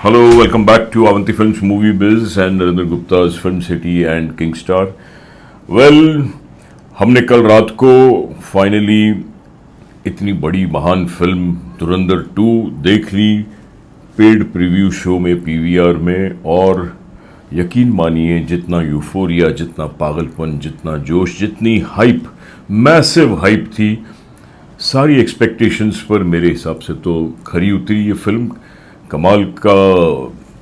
Hello, welcome back to Avanti Films Movie Biz and Narendra Gupta's Film City and Kingstar. Well, हमने कल रात को finally इतनी बड़ी महान फिल्म धुरंधर 2 देख ली पेड प्रीव्यू शो में पीवीआर में, और यकीन मानिए जितना यूफोरिया, जितना पागलपन, जितना जोश, जितनी हाइप, मैसिव हाइप थी, सारी एक्सपेक्टेशंस पर मेरे हिसाब से तो खरी उतरी ये फिल्म। कमाल का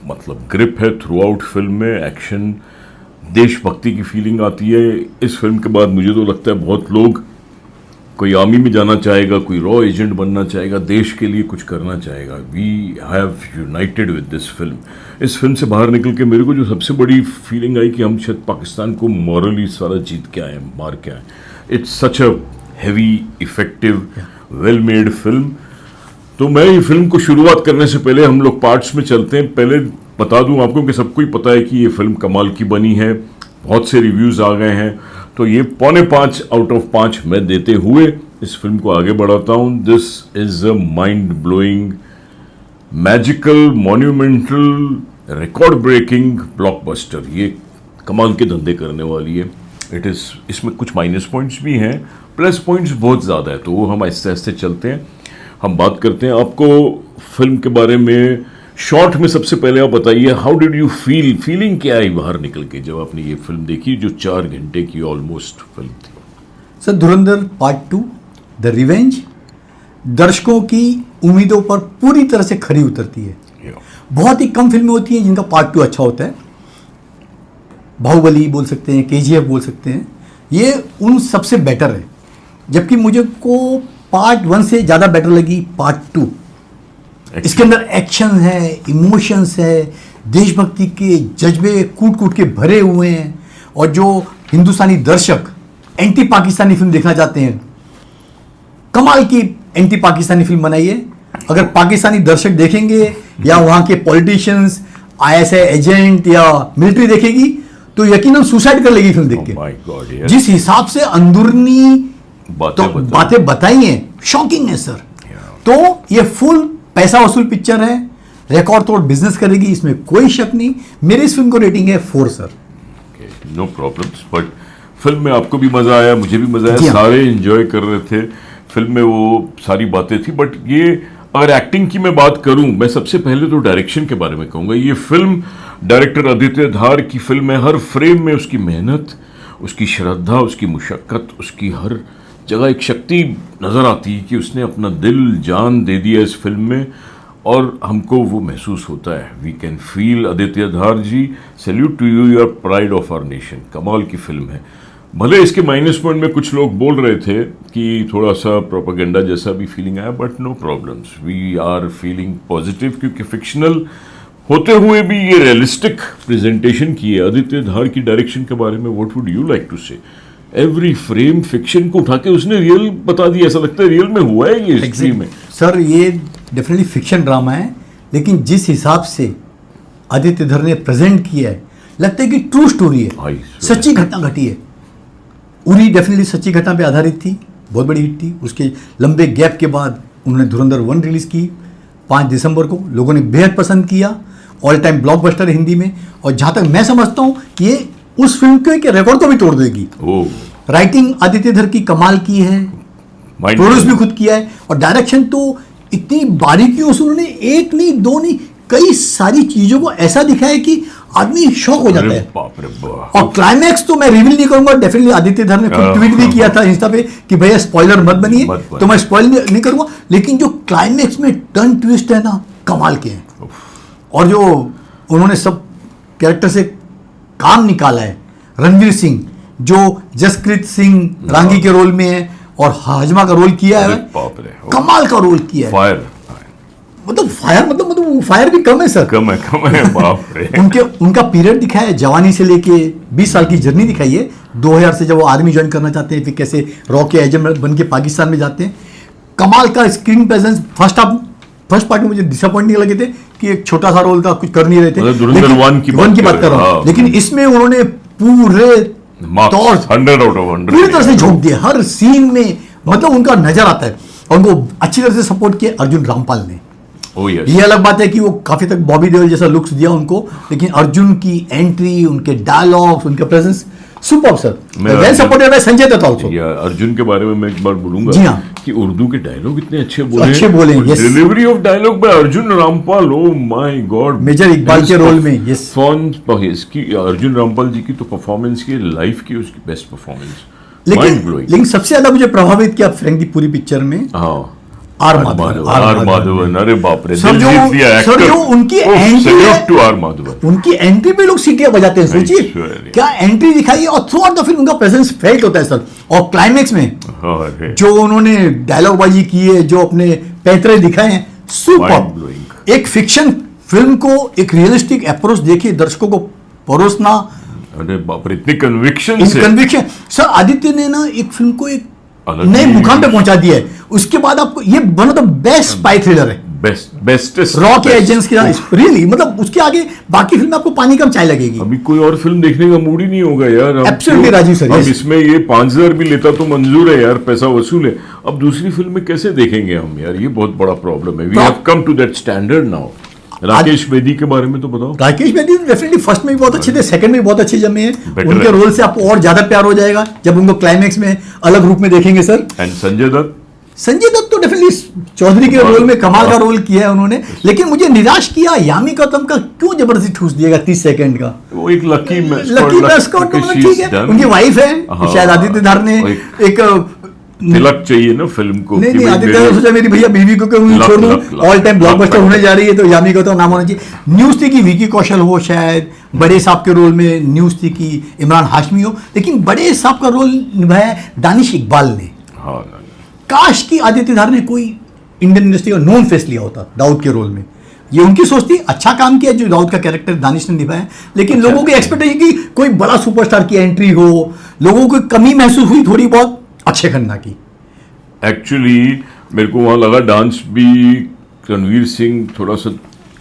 मतलब ग्रिप है थ्रू आउट फिल्म में, एक्शन, देशभक्ति की फीलिंग आती है। इस फिल्म के बाद मुझे तो लगता है बहुत लोग, कोई आर्मी में जाना चाहेगा, कोई रॉ एजेंट बनना चाहेगा, देश के लिए कुछ करना चाहेगा। We have united with this film. इस फिल्म से बाहर निकल के मेरे को जो सबसे बड़ी फीलिंग आई कि हम शायद पाकिस्तान को मॉरली सारा जीत के आए, मार के आए। It's such a heavy, effective, well made film. तो मैं ये फिल्म को शुरुआत करने से पहले हम लोग पार्ट्स में चलते हैं। पहले बता दूं आपको कि सबको ही पता है कि ये फिल्म कमाल की बनी है, बहुत से रिव्यूज आ गए हैं, तो ये 4.5 आउट ऑफ 5 मैं देते हुए इस फिल्म को आगे बढ़ाता हूं। This is a mind blowing, magical, monumental, record breaking blockbuster. ये कमाल के धंधे करने वाली है। इसमें कुछ माइनस पॉइंट्स भी हैं, प्लस पॉइंट्स बहुत ज़्यादा है, तो वो हम आहिस्ते आहिस्ते चलते हैं। हम बात करते हैं आपको फिल्म के बारे में। शॉर्ट में सबसे पहले आप बताइए, how did you feel, feeling क्या आई बाहर निकल के जब आपने ये फिल्म देखी, जो 4 घंटे की ऑलमोस्ट फिल्म थी? Sir, Dhurandhar part 2 the revenge दर्शकों की उम्मीदों पर पूरी तरह से खरी उतरती है। बहुत ही कम फिल्में होती हैं जिनका पार्ट 2 अच्छा होता है। बाहुबली बोल सकते हैं, केजीएफ बोल सकते हैं, ये उन सबसे बेटर है। जबकि मुझे को पार्ट 1 से ज़्यादा बेटर लगी पार्ट 2। इसके अंदर एक्शन है, इमोशंस है, देशभक्ति के जज्बे कूट कूट के भरे हुए हैं, और जो हिंदुस्तानी दर्शक एंटी पाकिस्तानी फिल्म देखना चाहते हैं, कमाल की एंटी पाकिस्तानी फिल्म बनाई है। अगर पाकिस्तानी दर्शक देखेंगे या वहाँ के पॉलिटिशियंस, आईएसआई एजेंट या मिलिट्री देखेगी तो यकीनन सुसाइड कर लेगी फिल्म देख के। जिस हिसाब से अंदरूनी बातें बताई हैं, शॉकिंग है सर। तो ये फुल पैसा वसूल पिक्चर है, रिकॉर्ड तोड़ बिजनेस करेगी, इसमें कोई शक नहीं। मेरी इस फिल्म को रेटिंग है 4 sir. No problems, but film में आपको भी मजा आया, मुझे भी मजा आया, सारे एंजॉय कर रहे थे फिल्म में, वो सारी बातें थी। बट ये अगर एक्टिंग की मैं बात करूं, मैं सबसे पहले तो डायरेक्शन के बारे में कहूंगा। ये फिल्म डायरेक्टर आदित्य धार की फिल्म है। हर फ्रेम में उसकी मेहनत, उसकी श्रद्धा, उसकी मुशक्कत, उसकी हर जगह एक शक्ति नज़र आती है कि उसने अपना दिल जान दे दिया इस फिल्म में, और हमको वो महसूस होता है। We can feel Aditya Dhar ji, salute to you, your pride of our nation. कमाल की फिल्म है। भले इसके माइनस पॉइंट में कुछ लोग बोल रहे थे कि थोड़ा सा प्रोपेगेंडा जैसा भी फीलिंग आया, but no problems, we are feeling positive, क्योंकि फिक्शनल होते हुए भी ये रियलिस्टिक प्रेजेंटेशन की है। आदित्य धार की डायरेक्शन के बारे में what would you like to say? Every frame fiction को उठा के उसने रियल बता दिया, ऐसा लगता है रियल में हुआ है ये हिस्ट्री में। सर, ये डेफिनेटली फिक्शन ड्रामा है, लेकिन जिस हिसाब से आदित्य धर ने प्रेजेंट किया है, लगता है कि ट्रू स्टोरी है, सच्ची घटना घटी है। उरी डेफिनेटली सच्ची घटना पे आधारित थी, बहुत बड़ी हिट थी। उसके लंबे गैप के बाद उन्होंने धुरंधर 1 रिलीज की 5 दिसंबर को। लोगों ने बेहद पसंद किया, ऑल टाइम ब्लॉकबस्टर है हिंदी में। और जहाँ तक मैं समझता हूँ ये उस फिल्म के रिकॉर्ड को भी तोड़ देगी। राइटिंग आदित्य धर की कमाल की है, प्रोड्यूस भी खुद किया है, और डायरेक्शन तो इतनी बारीकियों से उन्होंने एक नहीं, दो नहीं, कई सारी चीजों को ऐसा दिखाया कि आदमी शॉक हो जाता है। और क्लाइमैक्स तो मैं रिवील नहीं करूंगा, डेफिनेटली आदित्य धर ने खुद ट्वीट भी किया था इंस्टा पे कि भैया स्पॉइलर मत बनिए, तो मैं स्पॉइल नहीं करूंगा। लेकिन जो क्लाइमैक्स में टर्न ट्विस्ट है ना, कमाल के हैं। और जो उन्होंने सब कैरेक्टर से काम निकाला है, रणवीर सिंह जो जसप्रीत सिंह रांगी के रोल में है और हाजमा का रोल किया है, कमाल का रोल किया है। फायर मतलब फायर भी कम है सर, कम है बाप रे। उनका पीरियड दिखाया है, जवानी से लेके 20 साल की जर्नी दिखाई है। 2000 से जब वो आर्मी ज्वाइन करना चाहते हैं, फिर कैसे रॉ के एजेंट बन के पाकिस्तान में जाते हैं। कमाल का स्क्रीन प्रेजेंस। फर्स्ट पार्ट में मुझे डिसअपॉइंटिंग लगे थे कि एक छोटा सा रोल था, कुछ कर नहीं रहे थे, लेकिन 1 की बात कर रहा हूं। लेकिन इसमें उन्होंने पूरे तौर 100 आउट ऑफ 100 पूरी तरह से झोंक दिया हर सीन में, मतलब उनको नजर आता है। और उनको अच्छी तरह से सपोर्ट किया अर्जुन रामपाल ने। Oh, yes. ये अलग बात है कि वो काफी तक बॉबी देओल जैसा लुक्स दिया उनको, लेकिन अर्जुन की एंट्री, उनके डायलॉग्स, उनके presence super sir, well supported by Sanjay Dutt also. Arjun के बारे में मैं एक बार बोलूंगा जी हाँ। कि उर्दू के डायलॉग इतने अच्छे बोले, yes। Delivery of dialogue by Arjun Rampal, oh my god, major Iqbal के रोल में, यस। इसकी अर्जुन रामपाल जी की तो परफॉर्मेंस की लाइफ की उसकी बेस्ट परफॉर्मेंस, लेकिन सबसे ज्यादा मुझे प्रभावित किया फ्रैंक की पूरी पिक्चर में आर माधवन। अरे बाप रे, सर जो उनकी एंट्री पे लोग सीटियां बजाते हैं, सोचिए क्या एंट्री दिखाई है, और थ्रू आउट द फिल्म उनका प्रेजेंस फेल्ट होता है सर। और क्लाइमेक्स में जो उन्होंने डायलॉग बाजी की है, जो अपने पैतरे दिखाए हैं, सुपर। एक फिक्शन फिल्म को एक रियलिस्टिक अप्रोच देखिए, दर्शकों को परोसना, अरे बाप रे, इतनी कन्विक्शन सर। आदित्य ने ना एक फिल्म को एक नए मुकाम पे पहुंचा दिया है। उसके बाद आपको ये one of the best spy thriller है, बेस्टेस्ट रॉ के एजेंट्स की रियली, मतलब उसके आगे बाकी फिल्म आपको पानी कम चाय लगेगी। अभी कोई और फिल्म देखने का मूड ही नहीं होगा यार। एब्सोल्युटली राजीव सर, अब इसमें ये 5,000 भी लेता तो मंजूर है यार, पैसा वसूल है। अब दूसरी फिल्म में कैसे देखेंगे हम यार, ये बहुत बड़ा प्रॉब्लम है। We have come to that standard now. Rakesh Bedi के बारे में तो बताओ। राकेश बेदी डेफिनेटली फर्स्ट में भी बहुत अच्छे थे, सेकंड में भी बहुत अच्छे जमे हैं। उनके रोल से आपको और ज्यादा प्यार हो जाएगा जब उनको क्लाइमेक्स में अलग रूप में देखेंगे सर। एंड संजय दत्त तो डेफिनेटली चौधरी के रोल में कमाल का रोल किया है उन्होंने, लेकिन मुझे निराश किया यामी गौतम का क्यों जबरदस्ती ठूस दिएगा 30 सेकंड का। वो एक लकी मैस्कॉट, ठीक है, उनकी वाइफ है शायद आदित्य धर ने एक तिलक चाहिए ना फिल्म को। नहीं आदित्य ने सोचा मेरी भैया बीवी को क्यों छोड़ दूं, ऑल टाइम ब्लॉकबस्टर होने जा रही है, तो यामी गौतम नाम होना चाहिए। न्यूज थी कि विकी कौशल हो, शायद बड़े साहब के रोल में न्यूज थी कि इमरान हाशमी हो, लेकिन बड़े साहब का रोल निभाया दानिश इकबाल ने। काश की आदित्य धर ने कोई इंडियन इंडस्ट्री का नोन फेस लिया होता दाऊद के रोल में। ये उनकी सोच थी, अच्छा काम किया जो दाऊद का कैरेक्टर दानिश ने निभाया, लेकिन लोगों की एक्सपेक्टेशन कि कोई बड़ा सुपरस्टार की एंट्री हो, लोगों को कमी महसूस हुई थोड़ी बहुत अक्षय खन्ना की। एक्चुअली मेरे को वहां लगा डांस भी रणवीर सिंह थोड़ा सा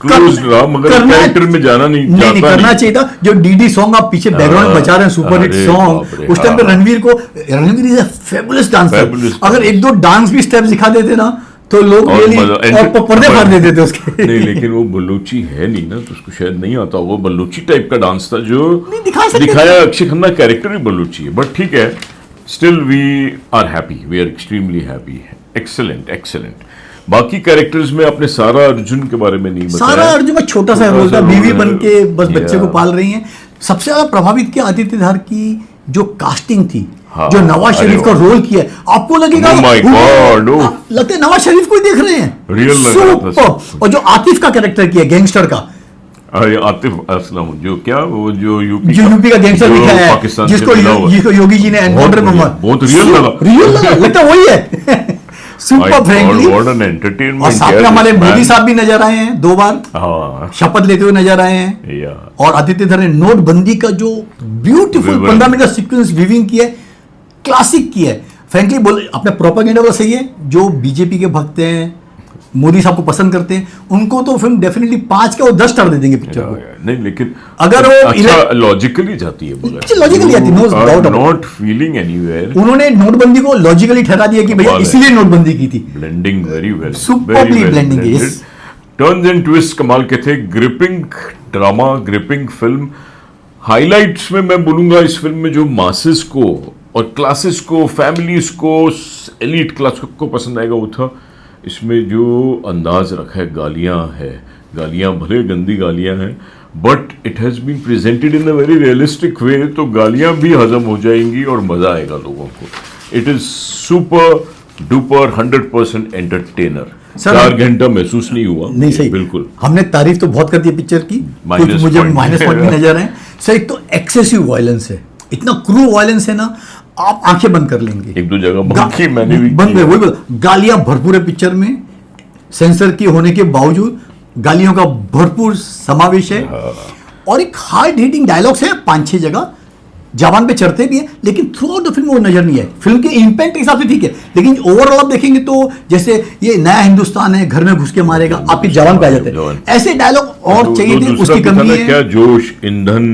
क्लोज रहा, मगर कैरेक्टर में जाना नहीं करना चाहिए था। जो डीडी सॉन्ग आप पीछे बैकग्राउंड में बजा रहे हैं, सुपर हिट सॉन्ग, उस टाइम पे Ranveer is a fabulous dancer. अगर एक दो डांस भी स्टेप दिखा देते ना तो लोग पर्दे फाड़ देते थे उसके। नहीं, लेकिन वो बलूची है नहीं ना, तो उसको शायद नहीं आता। वो बलूची टाइप का डांस था जो दिखाया अक्षय खन्ना, कैरेक्टर ही बलूची है, बट ठीक है। Still we are happy, we are extremely happy, excellent। बाकी कैरेक्टर्स में आपने सारा अर्जुन के बारे में नहीं बताया। सारा अर्जुन का छोटा सा रोल था, बीवी बन के बस बच्चे को पाल रही हैं। सबसे ज्यादा प्रभावित किया आदित्य धर की जो कास्टिंग थी, जो नवाज शरीफ का रोल किया, आपको लगेगा लगता है नवाज शरीफ को ही देख रहे हैं, रियल। और जो आतिफ का कैरेक्टर किया गैंगस्टर का, आतिफ असलम, जो क्या वो जो यूपी का गैंगस्टर लिखा है, जिसको योगी जी ने एनकाउंटर में बहुत रियल लगा लगता वही है। सुपर फ्रेंकली, और साथ में हमारे मोदी साहब भी नजर आए हैं 2 बार, शपथ लेते हुए नजर आए हैं। और आदित्य धर ने नोटबंदी का जो ब्यूटीफुल 15 मिनट का सीक्वेंस वीविंग किया है, क्लासिक किया है। फ्रेंकली बोले, अपने प्रोपेगेंडा वाला सही है। जो बीजेपी के भक्त हैं, मोदी साहब को पसंद करते हैं, उनको तो फिल्म डेफिनेटली 5 का और 10 स्टार दे देंगे पिक्चर को। नहीं, लेकिन अगर वो अच्छा लॉजिकली जाती है, लॉजिकली आती है, no doubt, not feeling anywhere. उन्होंने नोटबंदी को लॉजिकली ठहरा दिया कि भैया इसीलिए नोटबंदी की थी। Blending very well, superly blending, yes. Turns and twist कमाल के थे, gripping drama, gripping film. Highlights में मैं बोलूंगा इस फिल्म में जो मासेस को और क्लासेस को, फैमिलीज को, एलीट क्लास को पसंद आएगा वो था। इसमें जो अंदाज रखा है, गालियां भले गंदी गालियां हैं, but it has been presented in a very realistic way, तो गालियां भी हजम हो जाएंगी और मजा आएगा लोगों को। It is super duper 100% entertainer. 4 घंटा महसूस नहीं हुआ। नहीं, सही, बिल्कुल। हमने तारीफ तो बहुत कर दी पिक्चर की, कुछ मुझे माइनस पॉइंट भी नजर है। सर, एक तो एक्सेसिव वायलेंस है, इतना क्रू वायलेंस है ना, आप आंखें बंद कर लेंगे। 1-2 जगह मैंने भी बंद है, वही गालियां भरपूर है पिक्चर में, सेंसर की होने के बावजूद गालियों का भरपूर समावेश है। और एक हार्ड हिटिंग डायलॉग्स है 5-6 जगह, जवान पे चढ़ते भी है, लेकिन थ्रू आउट द फिल्म वो नजर नहीं है। फिल्म के इंपैक्ट के हिसाब से ठीक है, लेकिन ओवरऑल आप देखेंगे तो जैसे ये नया हिंदुस्तान है, घर में घुस के मारेगा, आप जवान पे आ जाते हैं। ऐसे डायलॉग और चाहिए थे, उसकी कमी है। क्या जोश, ईंधन,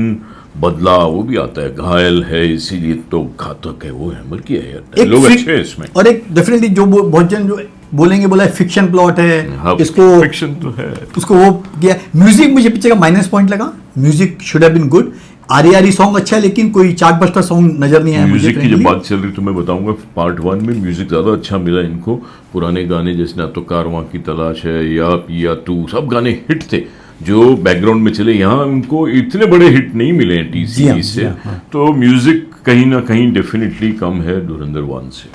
बदला, वो भी आता है। घायल है इसीलिए तो घातक है, वो हैमर किया है, लोग अच्छे हैं इसमें। और एक डेफिनेटली जो बहुत जन जो बोलेंगे बोला फिक्शन प्लॉट है, हाँ, इसको फिक्शन तो है। उसको वो किया। म्यूजिक मुझे पिक्चर का माइनस पॉइंट लगा, music should have been good. आरी सॉन्ग अच्छा है लेकिन कोई चार्टबस्टर सॉन्ग नजर नहीं आया मुझे। म्यूजिक की जब बात चल रही तो मैं बताऊंगा पार्ट 1 में म्यूजिक ज्यादा अच्छा मिला इनको। पुराने गाने जैसे ना तो कारवां की तलाश है या पिया तू, सब गाने हिट थे जो बैकग्राउंड में चले। यहाँ उनको इतने बड़े हिट नहीं मिले हैं टीसी से, तो म्यूजिक कहीं ना कहीं डेफिनेटली कम है धुरंधर 1 से।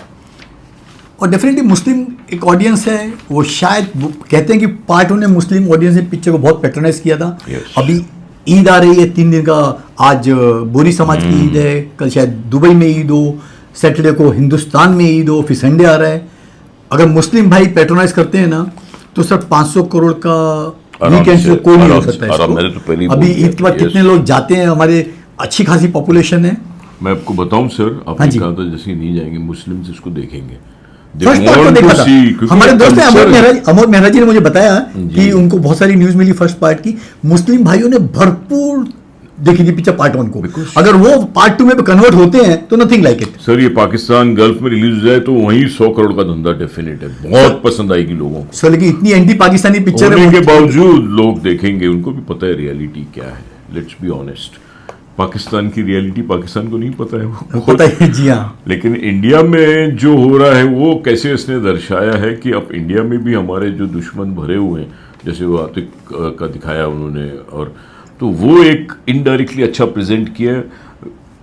और डेफिनेटली मुस्लिम एक ऑडियंस है, वो शायद वो कहते हैं कि पार्ट 1 ने मुस्लिम ऑडियंस ने पिक्चर को बहुत पेट्रोनाइज किया था। Yes. अभी ईद आ रही है 3 दिन का, आज बोरी समाज की ईद है, कल शायद दुबई में ईद हो, सैटरडे को हिंदुस्तान में ईद हो, फिर संडे आ रहा है। अगर मुस्लिम भाई पेट्रोनाइज करते हैं ना तो सर 500 करोड़ का वीकेंड से कोई नहीं हो सकता है। अभी ईद के बाद कितने लोग जाते हैं, हमारे अच्छी खासी पॉपुलेशन है। मैं आपको बताऊं सर, हाँ आपने जी। कहा था जैसे नहीं जाएंगे मुस्लिम इसको देखेंगे। फर्स्ट पार्ट को देखा था, हमारे दोस्त हैं अमोद मेहराज जी ने मुझे बताया कि उनको बहुत सारी न्यूज मिली फर्स्ट पार्ट की। मुस्लिम भाइयों ने भरपूर देखी थी पिक्चर पार्ट 1 को। अगर वो पार्ट 2 में कन्वर्ट होते हैं तो नथिंग लाइक इट। सर ये पाकिस्तान गल्फ में रिलीज हो जाए तो वहीं 100 करोड़ का धंधा डेफिनेट है, बहुत पसंद आएगी लोगों को। सर लेकिन इतनी एंटी पाकिस्तानी पिक्चर होने के बावजूद लोग देखेंगे, उनको भी पता है रियलिटी क्या है। लेट्स बी ऑनेस्ट, पाकिस्तान की रियलिटी पाकिस्तान को नहीं पता है, वो पता है जी हाँ। लेकिन इंडिया में जो हो रहा है वो कैसे इसने दर्शाया है कि अब इंडिया में भी हमारे जो दुश्मन भरे हुए हैं, जैसे वो आतिक का दिखाया उन्होंने, और तो वो एक इनडायरेक्टली अच्छा प्रेजेंट किया है।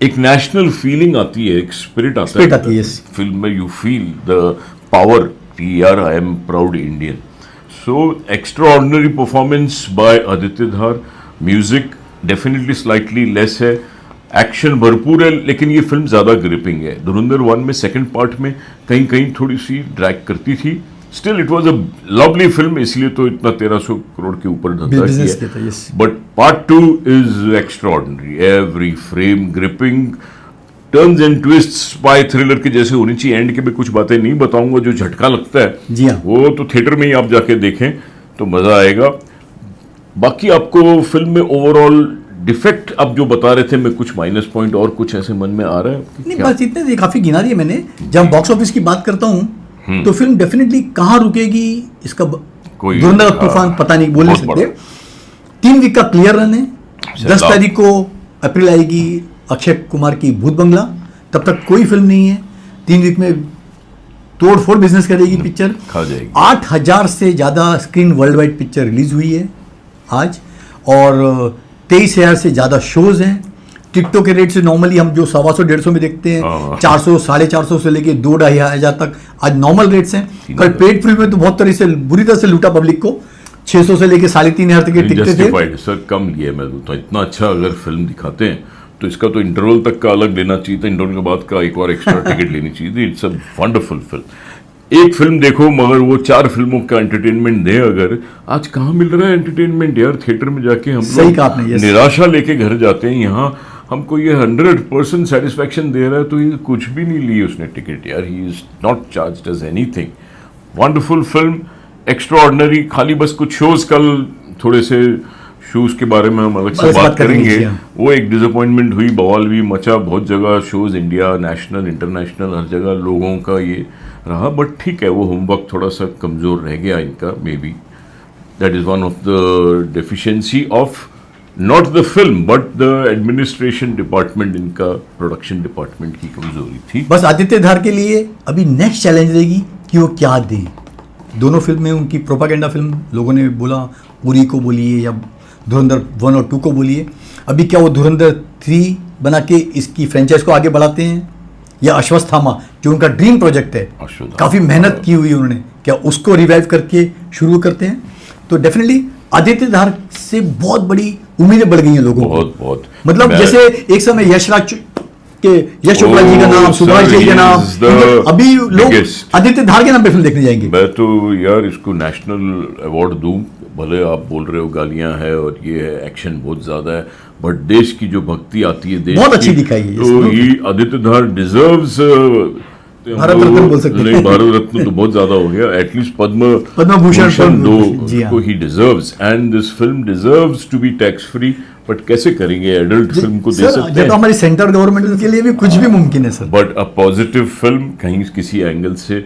एक नेशनल फीलिंग आती है, एक स्पिरिट आता है फिल्म में। यू फील द पावर कि यार I am proud Indian. So extraordinary performance by Aditya Dhar. Music definitely slightly less है, एक्शन भरपूर है, लेकिन ये फिल्म ज्यादा ग्रिपिंग है। धुरंधर 1 में सेकंड पार्ट में कहीं कहीं थोड़ी सी ड्रैग करती थी। Still it was a lovely film, इसलिए तो इतना 1300 करोड़ के ऊपर धंधा किया। But part 2 is extraordinary, every frame gripping, turns and twists by thriller के जैसे होनी चाहिए। एंड के भी कुछ बातें नहीं बताऊंगा, जो झटका लगता है जी हाँ, वो तो थिएटर में ही आप जाके देखें तो मजा आएगा। बाकी आपको फिल्म में ओवरऑल डिफेक्ट आप जो बता रहे थे, मैं कुछ माइनस पॉइंट और कुछ ऐसे मन में आ रहा है? नहीं बस इतने काफी गिना दिए मैंने। जब बॉक्स ऑफिस की बात करता हूँ तो फिल्म डेफिनेटली कहाँ रुकेगी इसका कोई धुरंधर तूफान पता नहीं, बोल नहीं सकते। 3 वीक का क्लियर रन है। 10 तारीख को अप्रैल आएगी अक्षय कुमार की भूत बंगला, तब तक कोई फिल्म नहीं है। 3 वीक में तोड़ फोड़ बिजनेस करेगी पिक्चर, खा जाएगी। 8000 से ज्यादा screen world wide picture release हुई है आज, और 23,000 से ज्यादा शोज हैं। टिकटों के रेट से नॉर्मली हम जो 125-150 में देखते हैं, 400 450 से लेके 2-2,500 तक आज नॉर्मल रेट्स हैं। कल पेड फिल्म में तो बहुत तरह से बुरी तरह से लूटा पब्लिक को, 600 से लेके 3,500 तक के टिकट थे। सर कम लिए, मैं तो इतना अच्छा अगर फिल्म दिखाते हैं तो इसका तो इंटरवल तक का अलग लेना चाहिए था, इंटरवल के बाद का एक और एक्स्ट्रा टिकट लेनी चाहिए थी। It's a wonderful film. एक फिल्म देखो मगर वो 4 फिल्मों का एंटरटेनमेंट दे। अगर आज कहाँ मिल रहा है एंटरटेनमेंट यार, थिएटर में जाके हम लोग निराशा लेके घर जाते हैं। यहाँ हमको ये 100% सेटिस्फैक्शन दे रहा है, तो ये कुछ भी नहीं ली उसने टिकट यार। He is not charged as anything. Wonderful film, extraordinary. खाली बस कुछ शोज, कल थोड़े से शोज के बारे में हम अलग से बात करेंगे। वो एक डिसअपॉइंटमेंट हुई, बवाल भी मचा बहुत जगह, शोज इंडिया नेशनल इंटरनेशनल हर जगह लोगों का ये रहा। बट ठीक है, वो होमवर्क थोड़ा सा कमजोर रह गया इनका। May be that is one of the deficiency of not the film but the administration department. इनका प्रोडक्शन डिपार्टमेंट की कमजोरी थी। बस आदित्य धार के लिए अभी नेक्स्ट चैलेंज रहेगी कि वो क्या दें। दोनों फिल्म में उनकी प्रोपागेंडा फिल्म लोगों ने बोला, उरी को बोलिए या धुरंधर 1 और 2 को बोलिए। अभी क्या वो धुरंधर 3 बना के इसकी फ्रेंचाइज को आगे बढ़ाते हैं, या अश्वत्थामा जो उनका ड्रीम प्रोजेक्ट है, काफी मेहनत की हुई उन्होंने, क्या उसको रिवाइव करके शुरू करते हैं? तो डेफिनेटली आदित्य धार से बहुत बड़ी उम्मीदें बढ़ गई हैं लोगों को। बहुत मतलब जैसे एक समय यश चोपड़ा जी का नाम, सुभाष जी का नाम, अभी लोग आदित्य धार के नाम पे फिल्म देखने जाएंगे। मैं तो यार इसको नेशनल अवार्ड दूं। भले आप बोल रहे हो गालियां है और ये है, एक्शन बहुत ज्यादा है, बट देश की जो भक्ति आती है, देश बहुत अच्छी दिखाई है, तो ये आदित्य धार डिजर्व्स भारत रत्न बोल सकते हैं। भारत रत्न तो बहुत ज्यादा हो गया, एटलीस्ट पद्म भूषण दो ही deserves, and this film deserves to be tax free. But कैसे करेंगे, एडल्ट फिल्म को दे सकते हैं तो हमारी सेंट्रल गवर्नमेंट के लिए भी कुछ भी मुमकिन है sir. But a positive film कहीं किसी एंगल से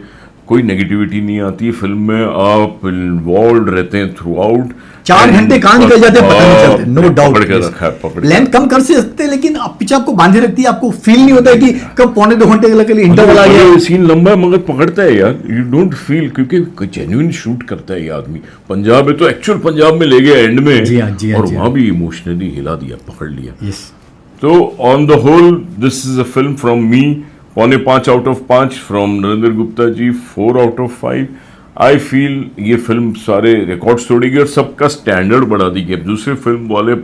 कोई नेगेटिविटी नहीं आती है फिल्म में, आप इन्वॉल्व रहते हैं थ्रू आउट। 4 घंटे कहाँ निकल जाते हैं पता नहीं चलते, नो डाउट। पकड़ के रखा है, पकड़ के लेंथ कम कर सकते हैं, लेकिन आप पीछे आपको बांधे रखती है, आपको फील नहीं होता है कि कब 1.25 घंटे के लिए इंटरवल आ गया। सीन लंबा है मगर पकड़ता है यार, यू डोंट फील, क्योंकि जेन्युइन शूट करता है ये आदमी। पंजाब है तो एक्चुअल पंजाब में ले गया एंड में, जी हाँ, जी हाँ, और जी वहां भी इमोशनली हिला दिया, पकड़ लिया। यस, तो on the whole this is a film from me, 4.5 out of 5, from Narendra Gupta ji 4 out of 5। I feel ये फिल्म सारे रिकॉर्ड्स तोड़ेगी और सबका स्टैंडर्ड बढ़ा देगी। अब दूसरे फिल्म वाले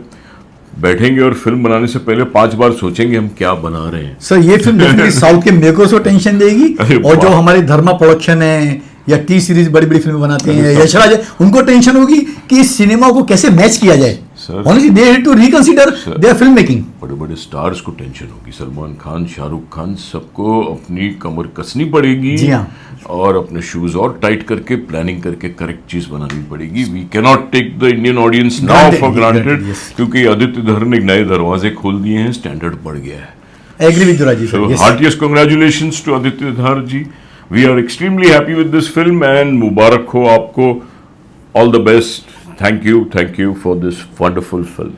बैठेंगे और फिल्म बनाने से पहले 5 बार सोचेंगे हम क्या बना रहे हैं। सर ये फिल्म डेफिनेटली साउथ के मेकर्स को टेंशन देगी, अरे और जो वाह। हमारे धर्मा प्रोडक्शन है या टी सीरीज बड़ी बड़ी फिल्में बनाते हैं, यशराज है, उनको टेंशन होगी कि इस सिनेमा को कैसे मैच किया जाए। Sir, honestly they have to reconsider their film making. बड़े बड़े स्टार्स को टेंशन होगी, सलमान खान, शाहरुख खान, सबको अपनी कमर कसनी पड़ेगी। जी हाँ। और अपने शूज और टाइट करके प्लानिंग करके करेक्ट चीज बनानी पड़ेगी। We can not take the Indian audience now for granted, क्योंकि आदित्य धर ने नए दरवाजे खोल दिए हैं, स्टैंडर्ड बढ़ गया है। एग्री विद राजी So sir. heartiest congratulations to Aditya Dhar ji. We are extremely happy with this film and मुबारक हो आपको. All the best. Thank you for this wonderful film.